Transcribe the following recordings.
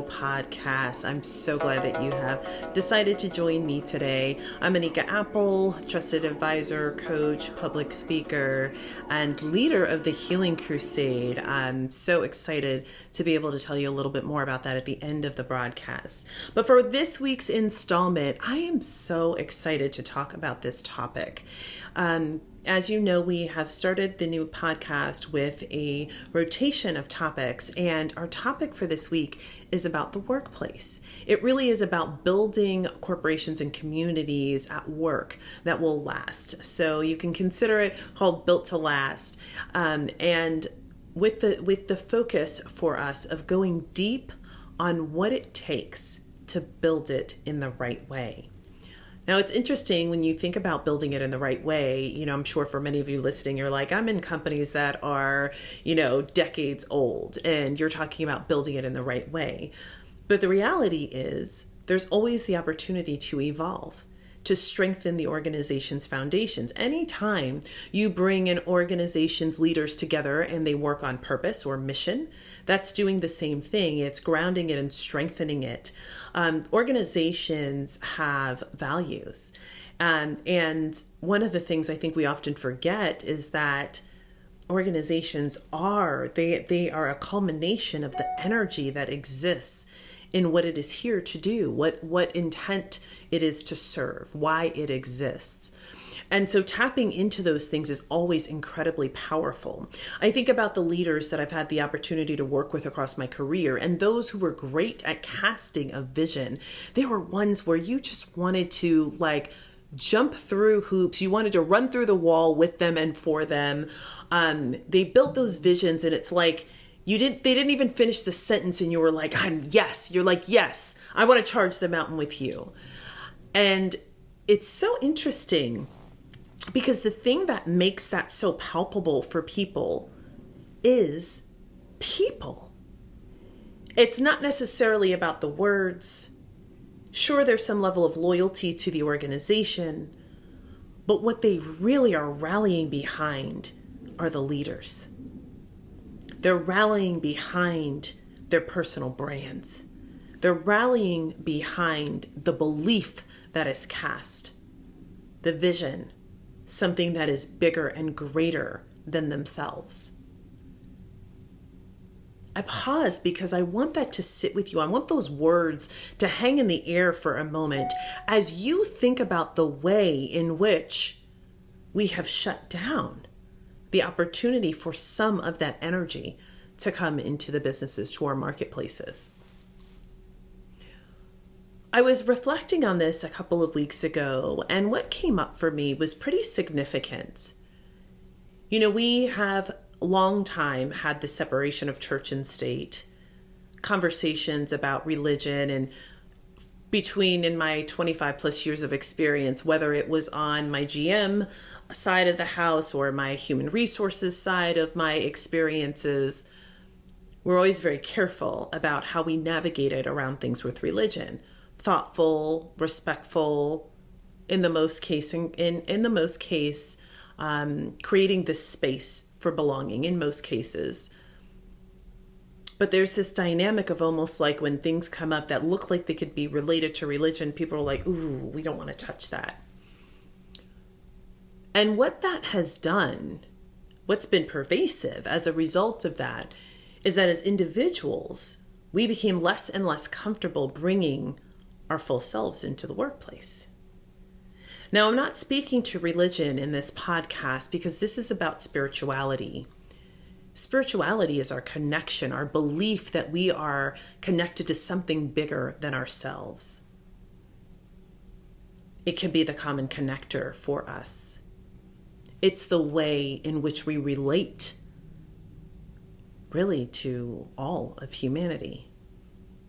Apple Podcast. I'm so glad that you have decided to join me today. I'm Anika Apple, trusted advisor, coach, public speaker, and leader of the Healing Crusade. I'm so excited to be able to tell you a little bit more about that at the end of the broadcast. But for this week's installment, I am so excited to talk about this topic. As you know, we have started the new podcast with a rotation of topics, and our topic for this week is about the workplace. It really is about building corporations and communities at work that will last. So you can consider it called Built to Last, and with the focus for us of going deep on what it takes to build it in the right way. Now, it's interesting when you think about building it in the right way. You know, I'm sure for many of you listening, you're like, I'm in companies that are, decades old, and you're talking about building it in the right way. But the reality is there's always the opportunity to evolve, to strengthen the organization's foundations. Anytime you bring an organization's leaders together and they work on purpose or mission, that's doing the same thing. It's grounding it and strengthening it. Organizations have values. And one of the things I think we often forget is that organizations they are a culmination of the energy that exists in what it is here to do, what intent it is to serve, why it exists. And so tapping into those things is always incredibly powerful. I think about the leaders that I've had the opportunity to work with across my career, and those who were great at casting a vision. They were ones where you just wanted to jump through hoops. You wanted to run through the wall with them and for them. They built those visions, and it's like, they didn't even finish the sentence and you were like, You're like, yes, I want to charge the mountain with you. And it's so interesting because the thing that makes that so palpable for people is people. It's not necessarily about the words. Sure, there's some level of loyalty to the organization, but what they really are rallying behind are the leaders. They're rallying behind their personal brands. They're rallying behind the belief that is cast, the vision, something that is bigger and greater than themselves. I pause because I want that to sit with you. I want those words to hang in the air for a moment as you think about the way in which we have shut down the opportunity for some of that energy to come into the businesses, to our marketplaces. I was reflecting on this a couple of weeks ago, and what came up for me was pretty significant. We have a long time had the separation of church and state, conversations about religion, and in my 25 plus years of experience, whether it was on my GM side of the house or my human resources side of my experiences, we're always very careful about how we navigated around things with religion. Thoughtful, respectful, in the most case, creating this space for belonging in most cases. But there's this dynamic of almost like when things come up that look like they could be related to religion, people are like, ooh, we don't want to touch that. And what that has done, what's been pervasive as a result of that, is that as individuals, we became less and less comfortable bringing our full selves into the workplace. Now, I'm not speaking to religion in this podcast because this is about spirituality. Spirituality is our connection, our belief that we are connected to something bigger than ourselves. It can be the common connector for us. It's the way in which we relate, really, to all of humanity.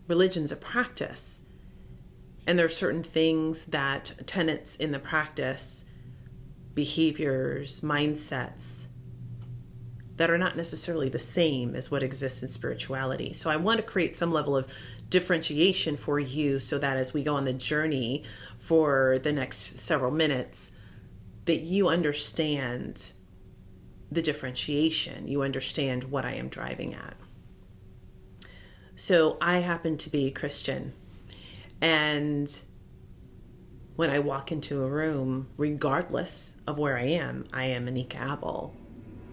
Religion's a practice, and there are certain things that tenets in the practice, behaviors, mindsets, that are not necessarily the same as what exists in spirituality. So I want to create some level of differentiation for you so that as we go on the journey for the next several minutes, that you understand the differentiation, you understand what I am driving at. So I happen to be Christian. And when I walk into a room, regardless of where I am Anika Apple.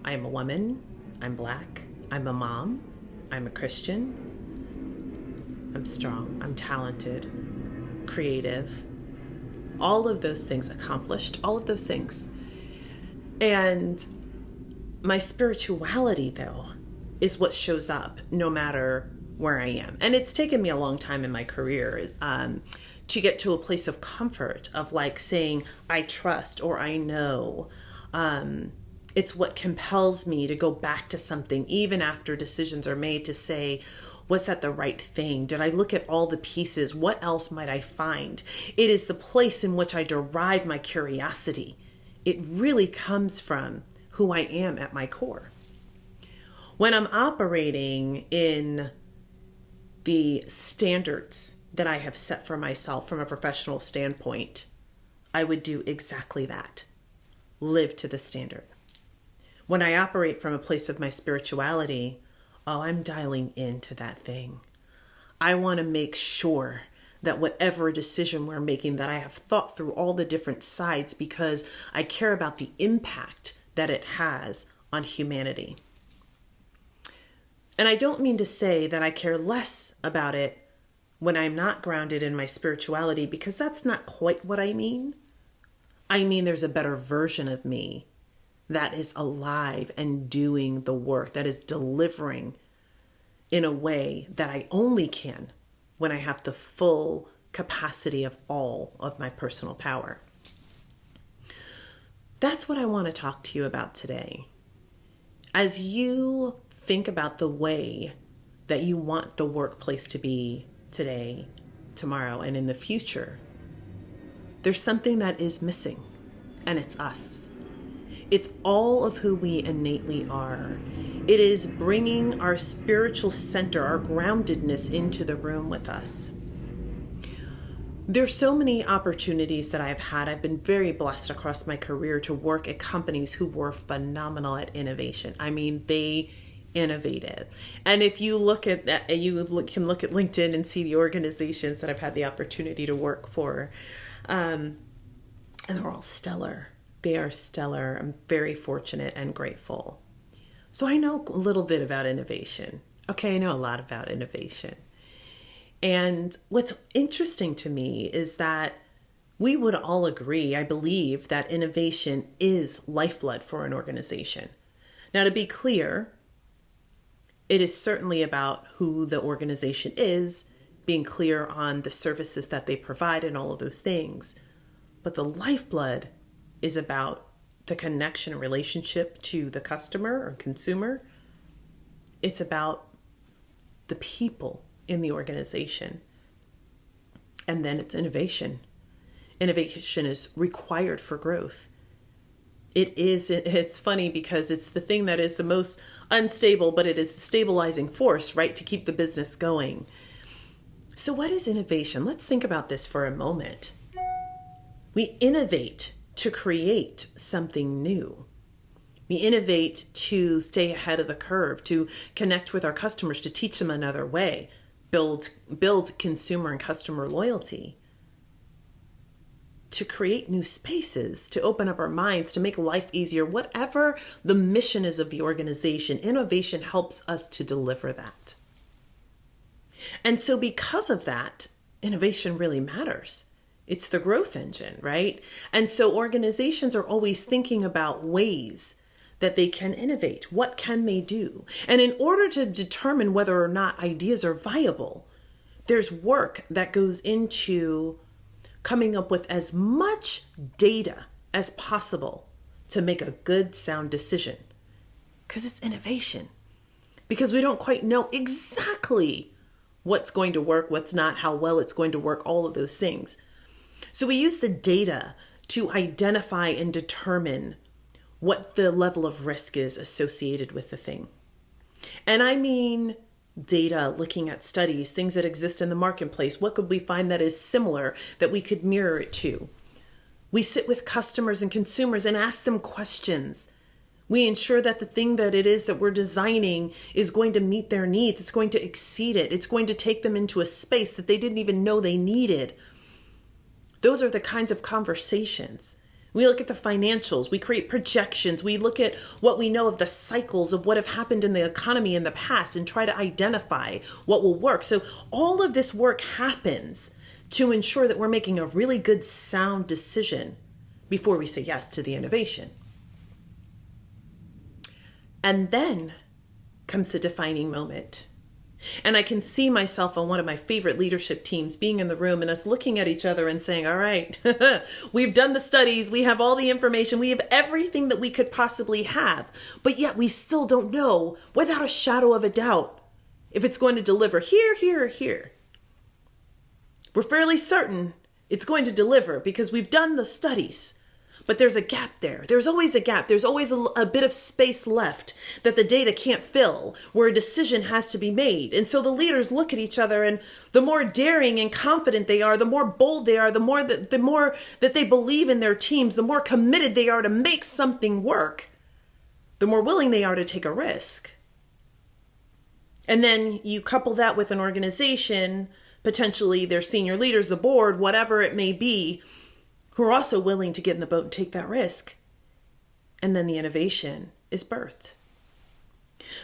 I am a woman. I'm Black. I'm a mom. I'm a Christian. I'm strong. I'm talented, creative. All of those things, accomplished, all of those things. And my spirituality, though, is what shows up no matter where I am. And it's taken me a long time in my career to get to a place of comfort of like saying, I trust or I know. It's what compels me to go back to something, even after decisions are made, to say, was that the right thing? Did I look at all the pieces? What else might I find? It is the place in which I derive my curiosity. It really comes from who I am at my core. When I'm operating in the standards that I have set for myself from a professional standpoint, I would do exactly that. Live to the standard. When I operate from a place of my spirituality, I'm dialing into that thing. I want to make sure that whatever decision we're making, that I have thought through all the different sides because I care about the impact that it has on humanity. And I don't mean to say that I care less about it when I'm not grounded in my spirituality, because that's not quite what I mean. I mean, there's a better version of me that is alive and doing the work, that is delivering in a way that I only can when I have the full capacity of all of my personal power. That's what I want to talk to you about today. As you think about the way that you want the workplace to be today, tomorrow, and in the future, there's something that is missing, and it's us. It's all of who we innately are. It is bringing our spiritual center, our groundedness into the room with us. There's so many opportunities that I've had. I've been very blessed across my career to work at companies who were phenomenal at innovation. I mean, they innovated. And if you look at that, can look at LinkedIn and see the organizations that I've had the opportunity to work for. And they're all stellar. They are stellar. I'm very fortunate and grateful. So I know a little bit about innovation. Okay, I know a lot about innovation. And what's interesting to me is that we would all agree, I believe, that innovation is lifeblood for an organization. Now, to be clear, it is certainly about who the organization is, being clear on the services that they provide and all of those things. But the lifeblood is about the connection and relationship to the customer or consumer. It's about the people in the organization. And then it's innovation. Innovation is required for growth. It's funny because it's the thing that is the most unstable, but it is the stabilizing force, right, to keep the business going. So what is innovation? Let's think about this for a moment. We innovate to create something new. We innovate to stay ahead of the curve, to connect with our customers, to teach them another way, build consumer and customer loyalty, to create new spaces, to open up our minds, to make life easier. Whatever the mission is of the organization, innovation helps us to deliver that. And so because of that, innovation really matters. It's the growth engine, right? And so organizations are always thinking about ways that they can innovate. What can they do? And in order to determine whether or not ideas are viable, there's work that goes into coming up with as much data as possible to make a good, sound decision. Because it's innovation. Because we don't quite know exactly what's going to work, what's not, how well it's going to work, all of those things. So we use the data to identify and determine what the level of risk is associated with the thing. And I mean data, looking at studies, things that exist in the marketplace. What could we find that is similar that we could mirror it to? We sit with customers and consumers and ask them questions. We ensure that the thing that it is that we're designing is going to meet their needs. It's going to exceed it. It's going to take them into a space that they didn't even know they needed. Those are the kinds of conversations. We look at the financials, we create projections, we look at what we know of the cycles of what have happened in the economy in the past and try to identify what will work. So all of this work happens to ensure that we're making a really good, sound decision before we say yes to the innovation. And then comes the defining moment. And I can see myself on one of my favorite leadership teams being in the room and us looking at each other and saying, all right, we've done the studies, we have all the information, we have everything that we could possibly have, but yet we still don't know without a shadow of a doubt if it's going to deliver here, here, or here. We're fairly certain it's going to deliver because we've done the studies. But there's a gap there. There's always a gap. There's always a bit of space left that the data can't fill, where a decision has to be made. And so the leaders look at each other, and the more daring and confident they are, the more bold they are, the more that they believe in their teams, the more committed they are to make something work, the more willing they are to take a risk. And then you couple that with an organization, potentially their senior leaders, the board, whatever it may be, who are also willing to get in the boat and take that risk. And then the innovation is birthed.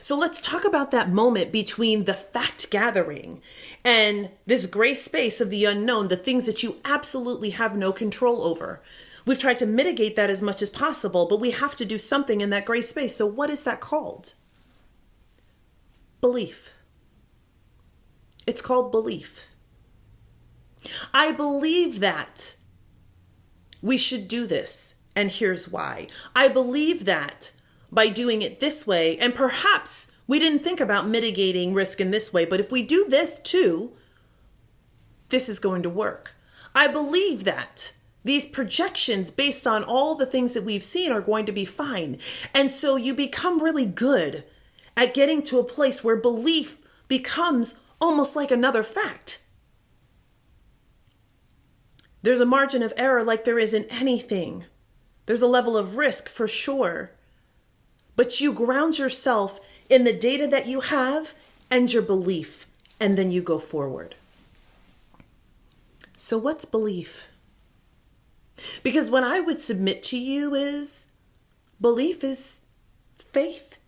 So let's talk about that moment between the fact gathering and this gray space of the unknown, the things that you absolutely have no control over. We've tried to mitigate that as much as possible, but we have to do something in that gray space. So what is that called? Belief. It's called belief. I believe that we should do this, and here's why. I believe that by doing it this way, and perhaps we didn't think about mitigating risk in this way, but if we do this too, this is going to work. I believe that these projections based on all the things that we've seen are going to be fine. And so you become really good at getting to a place where belief becomes almost like another fact. There's a margin of error like there is in anything. There's a level of risk for sure. But you ground yourself in the data that you have and your belief, and then you go forward. So what's belief? Because what I would submit to you is belief is faith.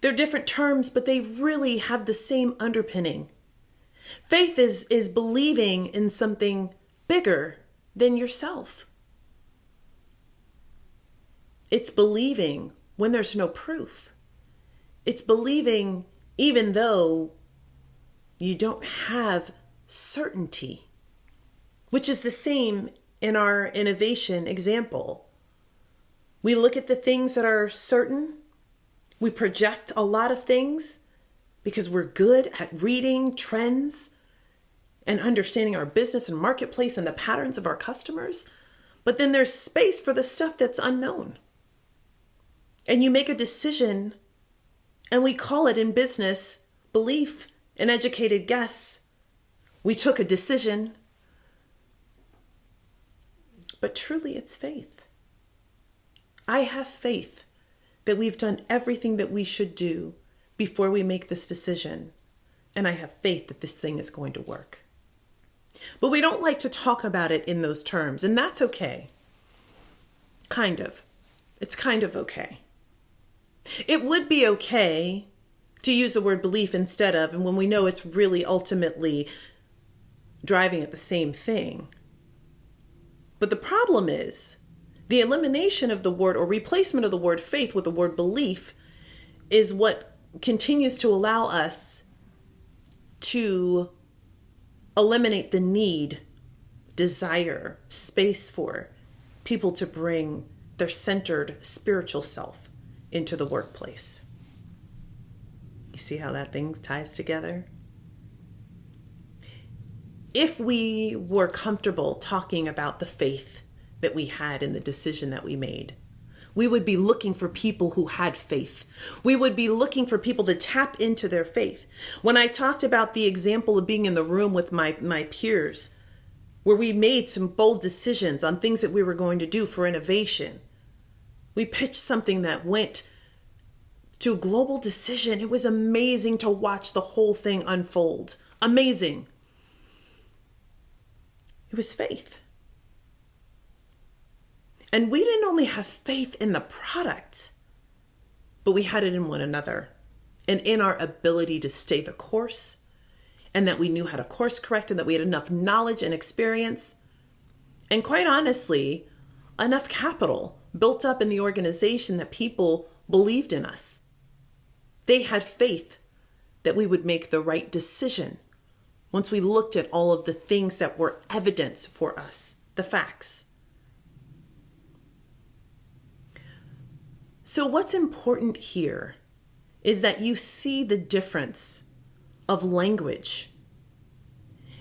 They're different terms, but they really have the same underpinning. Faith is believing in something bigger than yourself. It's believing when there's no proof. It's believing even though you don't have certainty, which is the same in our innovation example. We look at the things that are certain. We project a lot of things because we're good at reading trends and understanding our business and marketplace and the patterns of our customers. But then there's space for the stuff that's unknown. And you make a decision, and we call it in business belief, an educated guess. We took a decision, but truly it's faith. I have faith that we've done everything that we should do before we make this decision. And I have faith that this thing is going to work. But we don't like to talk about it in those terms, and that's okay. Kind of. It's kind of okay. It would be okay to use the word belief instead of, and when we know it's really ultimately driving at the same thing. But the problem is the elimination of the word or replacement of the word faith with the word belief is what continues to allow us to eliminate the need, desire, space for people to bring their centered spiritual self into the workplace. You see how that thing ties together? If we were comfortable talking about the faith that we had in the decision that we made, we would be looking for people who had faith. We would be looking for people to tap into their faith. When I talked about the example of being in the room with my peers, where we made some bold decisions on things that we were going to do for innovation, We pitched something that went to a global decision. It was amazing to watch the whole thing unfold. Amazing. It was faith. And we didn't only have faith in the product, but we had it in one another and in our ability to stay the course, and that we knew how to course correct, and that we had enough knowledge and experience, and quite honestly, enough capital built up in the organization that people believed in us. They had faith that we would make the right decision once we looked at all of the things that were evidence for us, the facts. So what's important here is that you see the difference of language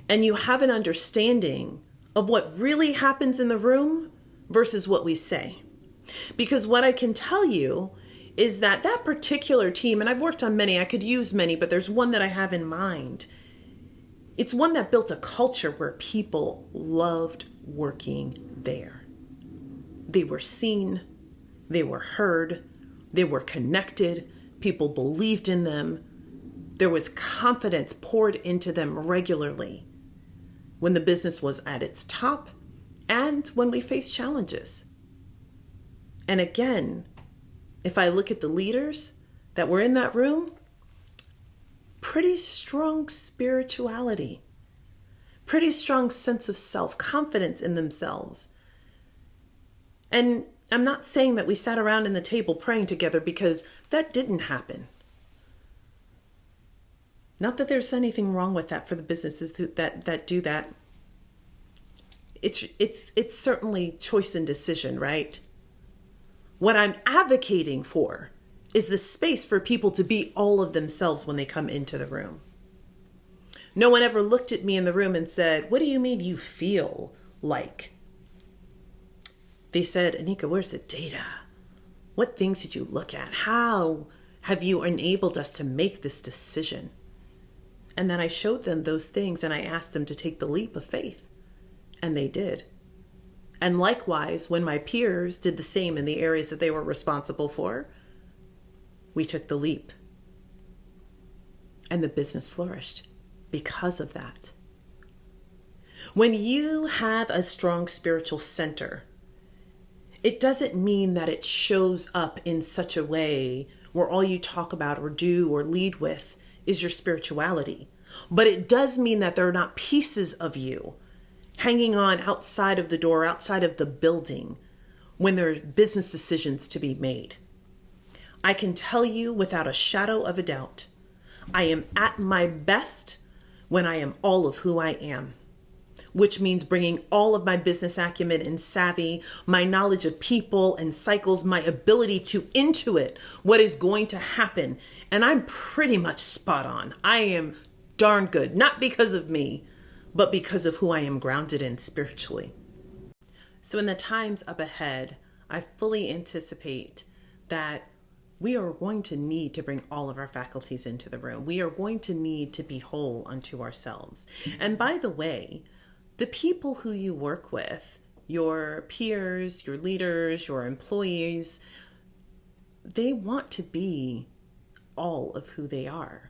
and you have an understanding of what really happens in the room versus what we say. Because what I can tell you is that that particular team, and I've worked on many, I could use many, but there's one that I have in mind. It's one that built a culture where people loved working there. They were seen, they were heard, they were connected, people believed in them. There was confidence poured into them regularly when the business was at its top and when we faced challenges. And again, if I look at the leaders that were in that room, pretty strong spirituality, pretty strong sense of self, confidence in themselves. And I'm not saying that we sat around in the table praying together, because that didn't happen. Not that there's anything wrong with that for the businesses that do that. It's certainly choice and decision, right? What I'm advocating for is the space for people to be all of themselves when they come into the room. No one ever looked at me in the room and said, "What do you mean you feel like?" They said, "Anika, where's the data? What things did you look at? How have you enabled us to make this decision?" And then I showed them those things and I asked them to take the leap of faith. And they did. And likewise, when my peers did the same in the areas that they were responsible for, we took the leap. And the business flourished because of that. When you have a strong spiritual center, it doesn't mean that it shows up in such a way where all you talk about or do or lead with is your spirituality. But it does mean that there are not pieces of you hanging on outside of the door, outside of the building, when there's business decisions to be made. I can tell you without a shadow of a doubt, I am at my best when I am all of who I am, which means bringing all of my business acumen and savvy, my knowledge of people and cycles, my ability to intuit what is going to happen. And I'm pretty much spot on. I am darn good, not because of me, but because of who I am grounded in spiritually. So in the times up ahead, I fully anticipate that we are going to need to bring all of our faculties into the room. We are going to need to be whole unto ourselves. And by the way, the people who you work with, your peers, your leaders, your employees, they want to be all of who they are.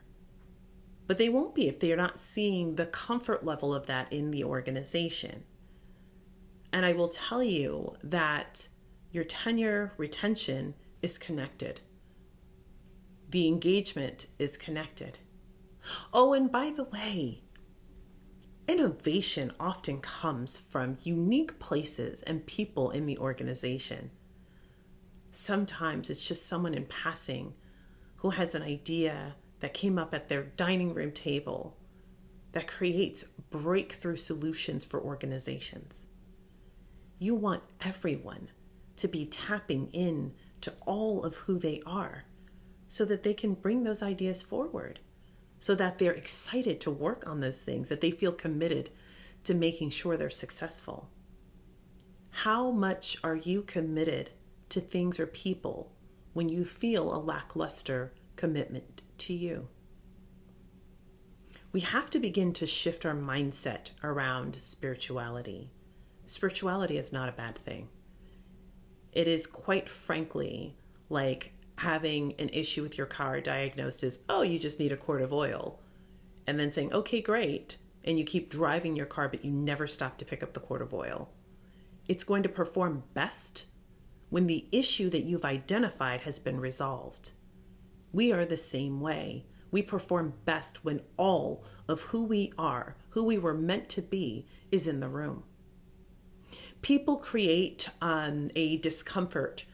But they won't be if they are not seeing the comfort level of that in the organization. And I will tell you that your tenure retention is connected. The engagement is connected. Oh, and by the way, innovation often comes from unique places and people in the organization. Sometimes it's just someone in passing who has an idea that came up at their dining room table that creates breakthrough solutions for organizations. You want everyone to be tapping in to all of who they are so that they can bring those ideas forward, so that they're excited to work on those things, that they feel committed to making sure they're successful. How much are you committed to things or people when you feel a lackluster commitment to you? We have to begin to shift our mindset around spirituality. Spirituality is not a bad thing. It is quite frankly like having an issue with your car diagnosed as, oh, you just need a quart of oil. And then saying, okay, great. And you keep driving your car, but you never stop to pick up the quart of oil. It's going to perform best when the issue that you've identified has been resolved. We are the same way. We perform best when all of who we are, who we were meant to be, is in the room. People create a discomfort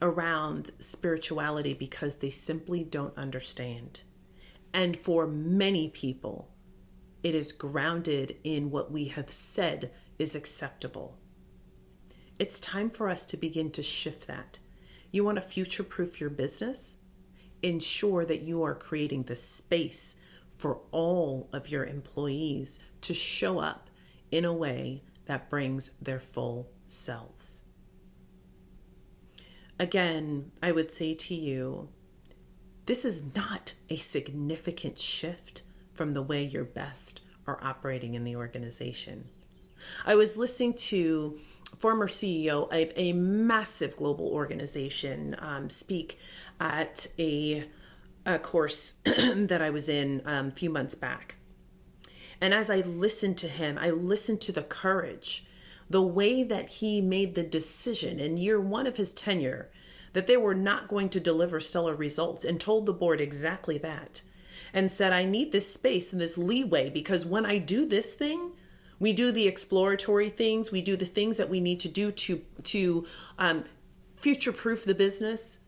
around spirituality because they simply don't understand. And for many people, it is grounded in what we have said is acceptable. It's time for us to begin to shift that. You want to future-proof your business? Ensure that you are creating the space for all of your employees to show up in a way that brings their full selves. Again, I would say to you, this is not a significant shift from the way your best are operating in the organization. I was listening to former CEO of a massive global organization speak at a course that I was in a few months back. And as I listened to him, I listened to the courage, the way that he made the decision in year one of his tenure that they were not going to deliver stellar results, and told the board exactly that, and said, I need this space and this leeway, because when I do this thing, we do the exploratory things, we do the things that we need to do to future-proof the business.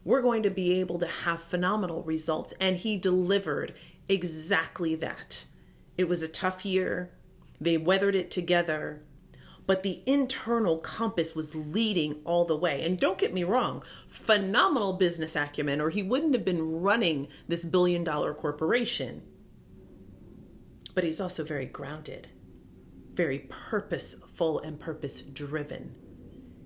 We're going to be able to have phenomenal results. And he delivered exactly that. It was a tough year. They weathered it together. But the internal compass was leading all the way. And don't get me wrong, phenomenal business acumen, or he wouldn't have been running this billion-dollar corporation. But he's also very grounded, very purposeful and purpose-driven.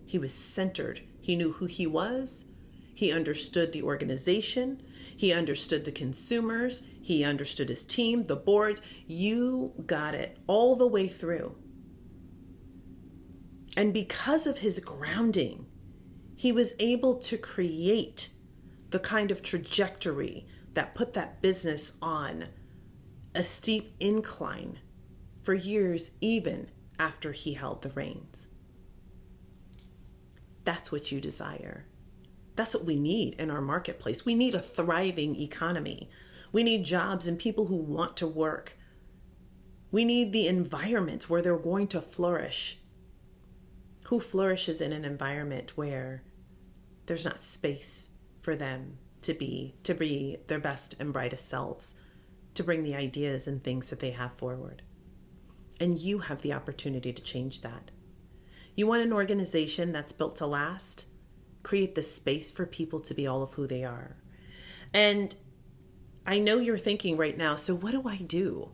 He was centered. He knew who he was. He understood the organization. He understood the consumers. He understood his team, the boards. You got it all the way through. And because of his grounding, he was able to create the kind of trajectory that put that business on a steep incline for years, even after he held the reins. That's what you desire. That's what we need in our marketplace. We need a thriving economy. We need jobs and people who want to work. We need the environments where they're going to flourish. Who flourishes in an environment where there's not space for them to be their best and brightest selves, to bring the ideas and things that they have forward? And you have the opportunity to change that. You want an organization that's built to last? Create the space for people to be all of who they are. And I know you're thinking right now, so what do I do?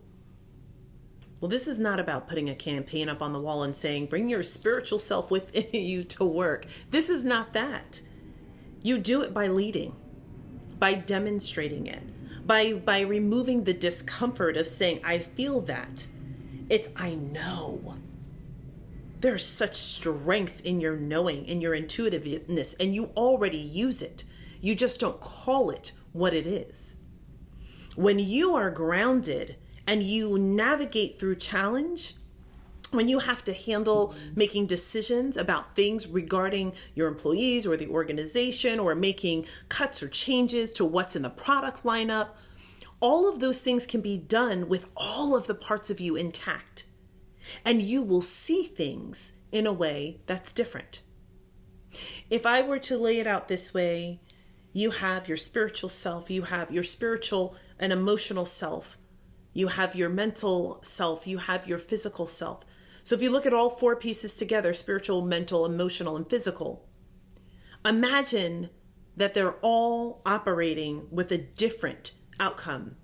Well, this is not about putting a campaign up on the wall and saying, bring your spiritual self within you to work. This is not that. You do it by leading, by demonstrating it, by removing the discomfort of saying, I feel that. It's, I know. There's such strength in your knowing, in your intuitiveness, and you already use it. You just don't call it what it is. When you are grounded and you navigate through challenge, when you have to handle making decisions about things regarding your employees or the organization, or making cuts or changes to what's in the product lineup, all of those things can be done with all of the parts of you intact. And you will see things in a way that's different. If I were to lay it out this way, you have your spiritual self, you have your spiritual and emotional self, you have your mental self, you have your physical self. So if you look at all four pieces together, spiritual, mental, emotional, and physical, imagine that they're all operating with a different outcome.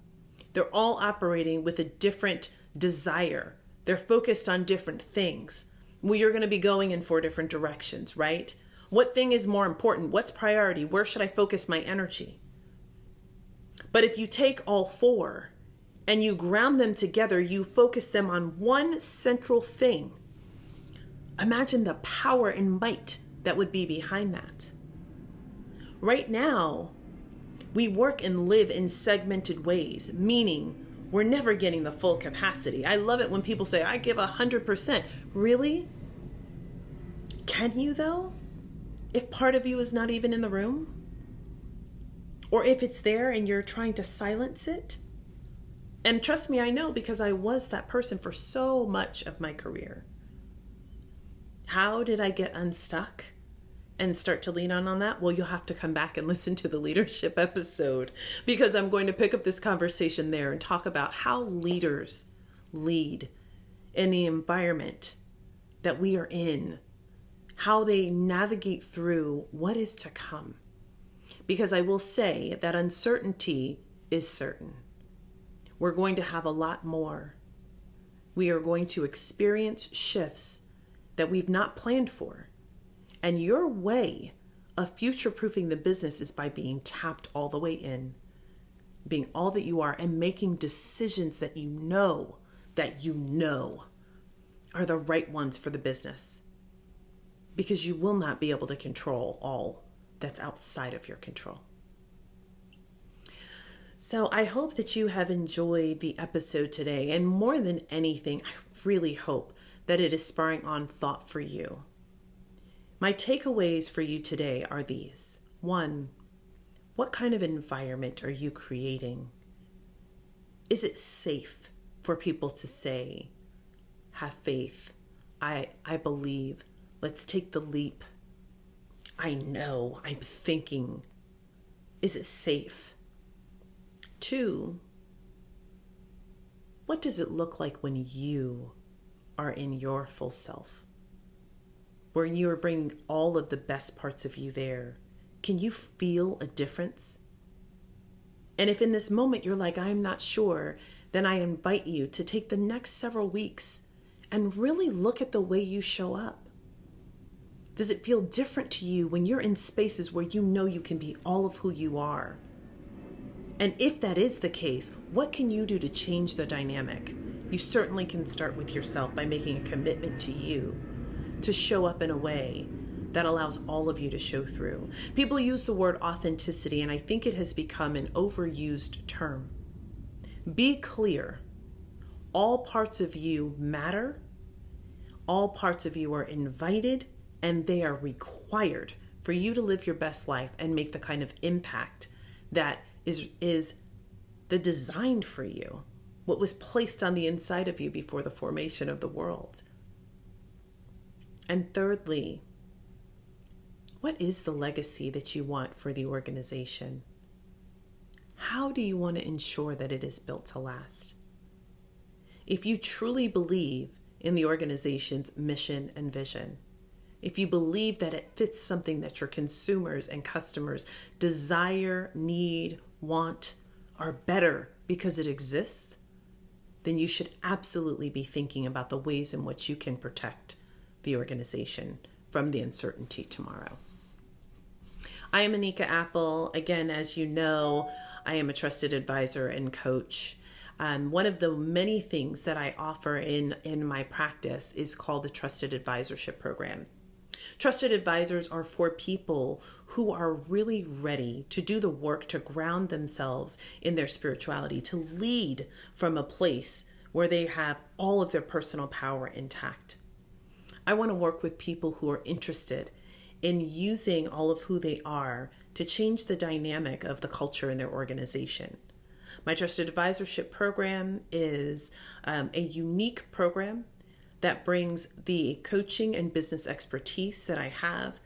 They're all operating with a different desire. They're focused on different things. Well, you're going to be going in four different directions, right? What thing is more important? What's priority? Where should I focus my energy? But if you take all four and you ground them together, you focus them on one central thing. Imagine the power and might that would be behind that. Right now, we work and live in segmented ways, meaning we're never getting the full capacity. I love it when people say, I give 100%. Really? Can you though? If part of you is not even in the room? Or if it's there and you're trying to silence it? And trust me, I know, because I was that person for so much of my career. How did I get unstuck and start to lean on that? Well, you'll have to come back and listen to the leadership episode, because I'm going to pick up this conversation there and talk about how leaders lead in the environment that we are in, how they navigate through what is to come. Because I will say that uncertainty is certain. We're going to have a lot more. We are going to experience shifts that we've not planned for. And your way of future-proofing the business is by being tapped all the way in, being all that you are, and making decisions that you know are the right ones for the business. Because you will not be able to control all that's outside of your control. So I hope that you have enjoyed the episode today. And more than anything, I really hope that it is spurring on thought for you. My takeaways for you today are these. 1, what kind of environment are you creating? Is it safe for people to say, have faith, I believe, let's take the leap, I know, I'm thinking? Is it safe? 2, what does it look like when you are in your full self? Where you are bringing all of the best parts of you there. Can you feel a difference? And if in this moment you're like, I'm not sure, then I invite you to take the next several weeks and really look at the way you show up. Does it feel different to you when you're in spaces where you know you can be all of who you are? And if that is the case, what can you do to change the dynamic? You certainly can start with yourself by making a commitment to you to show up in a way that allows all of you to show through. People use the word authenticity, and I think it has become an overused term. Be clear. All parts of you matter. All parts of you are invited, and they are required for you to live your best life and make the kind of impact that is the design for you, what was placed on the inside of you before the formation of the world. And thirdly, what is the legacy that you want for the organization? How do you want to ensure that it is built to last? If you truly believe in the organization's mission and vision, if you believe that it fits something that your consumers and customers desire, need, want, are better because it exists, then you should absolutely be thinking about the ways in which you can protect the organization from the uncertainty tomorrow. I am Anika Apple. Again, as you know, I am a trusted advisor and coach. One of the many things that I offer in my practice is called the Trusted Advisorship Program. Trusted advisors are for people who are really ready to do the work to ground themselves in their spirituality, to lead from a place where they have all of their personal power intact. I want to work with people who are interested in using all of who they are to change the dynamic of the culture in their organization. My Trusted Advisorship Program is a unique program that brings the coaching and business expertise that I have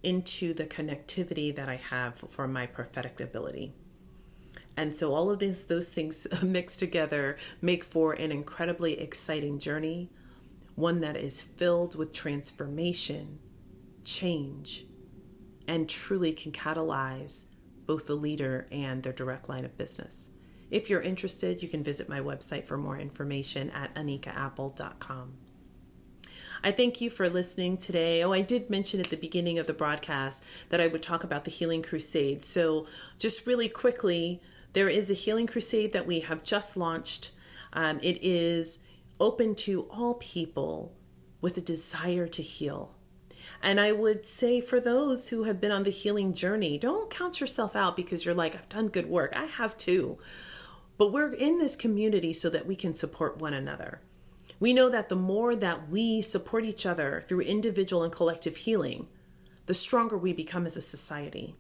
into the connectivity that I have for my prophetic ability. And so all of those things mixed together make for an incredibly exciting journey, one that is filled with transformation, change, and truly can catalyze both the leader and their direct line of business. If you're interested, you can visit my website for more information at anikaapple.com. I thank you for listening today. I did mention at the beginning of the broadcast that I would talk about the Healing Crusade. So just really quickly, there is a Healing Crusade that we have just launched. It is open to all people with a desire to heal. And I would say for those who have been on the healing journey, don't count yourself out because you're like, I've done good work. I have too. But we're in this community so that we can support one another. We know that the more that we support each other through individual and collective healing, the stronger we become as a society.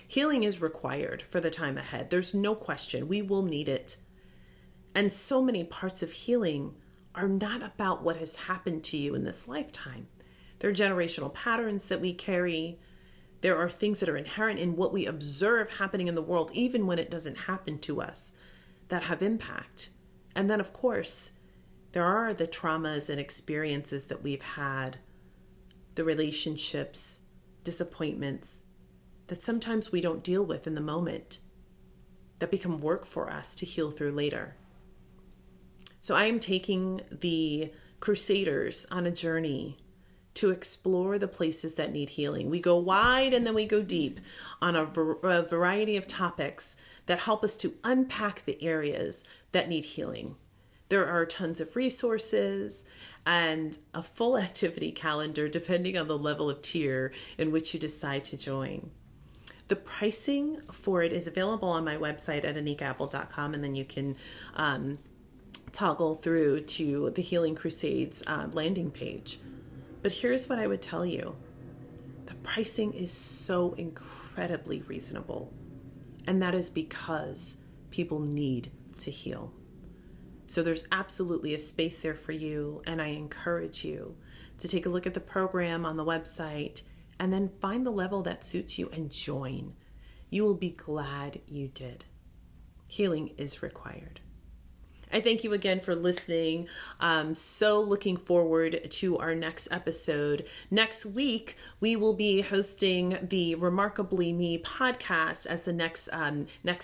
Healing is required for the time ahead. There's no question. We will need it. And so many parts of healing are not about what has happened to you in this lifetime. There are generational patterns that we carry. There are things that are inherent in what we observe happening in the world, even when it doesn't happen to us, that have impact. And then, of course, there are the traumas and experiences that we've had, the relationships, disappointments that sometimes we don't deal with in the moment, that become work for us to heal through later. So I am taking the Crusaders on a journey to explore the places that need healing. We go wide and then we go deep on a variety of topics that help us to unpack the areas that need healing. There are tons of resources and a full activity calendar depending on the level of tier in which you decide to join. The pricing for it is available on my website at anikaapple.com, and then you can toggle through to the Healing Crusades landing page. But here's what I would tell you. The pricing is so incredibly reasonable, and that is because people need to heal. So there's absolutely a space there for you, and I encourage you to take a look at the program on the website and then find the level that suits you and join. You will be glad you did. Healing is required. I thank you again for listening. So looking forward to our next episode. Next week, we will be hosting the Remarkably Me podcast as the next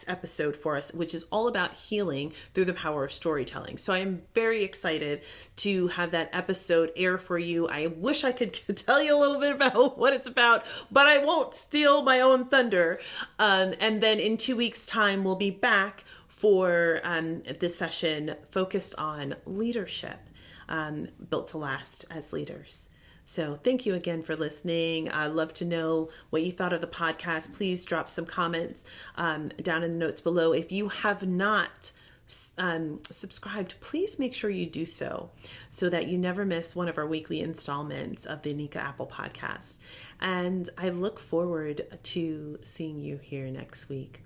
episode for us, which is all about healing through the power of storytelling. So I am very excited to have that episode air for you. I wish I could tell you a little bit about what it's about, but I won't steal my own thunder. And then in 2 weeks' time, we'll be back for this session focused on leadership, built to last as leaders. So thank you again for listening. I'd love to know what you thought of the podcast. Please drop some comments down in the notes below. If you have not subscribed, please make sure you do so that you never miss one of our weekly installments of the Anika Apple Podcast. And I look forward to seeing you here next week.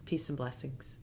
Peace and blessings.